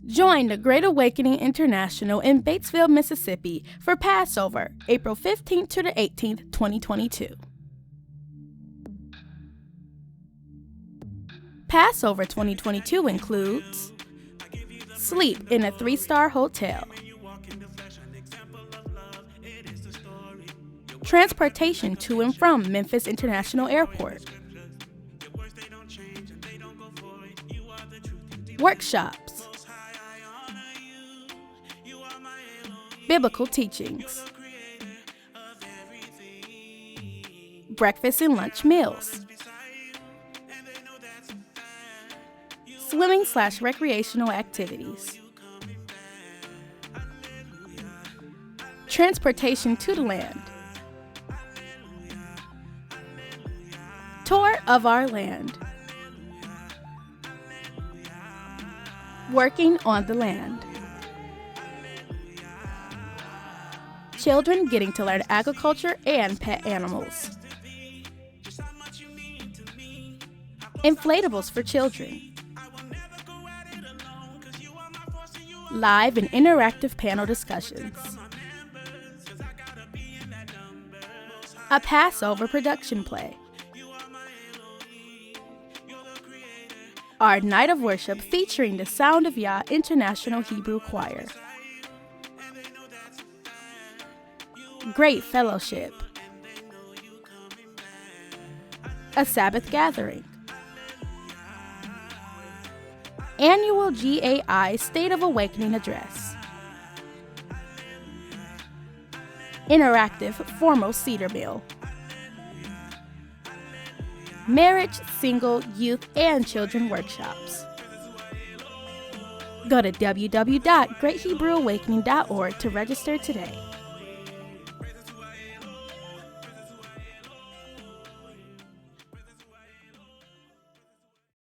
Join the Great Awakening International in Batesville, Mississippi for Passover, April 15th to the 18th, 2022. Passover 2022 includes sleep in a 3-star hotel, transportation to and from Memphis International Airport, workshops, biblical teachings, breakfast and lunch meals, swimming/recreational activities, transportation to the land, tour of our land, working on the land, children getting to learn agriculture and pet animals, inflatables for children, live and interactive panel discussions, a Passover production play, our night of worship featuring the Sound of Yah International Hebrew Choir, great fellowship, a Sabbath Gathering, annual GAI State of Awakening Address, interactive formal Seder meal, marriage, single, youth, and children workshops. Go to www.greathebrewawakening.org to register today.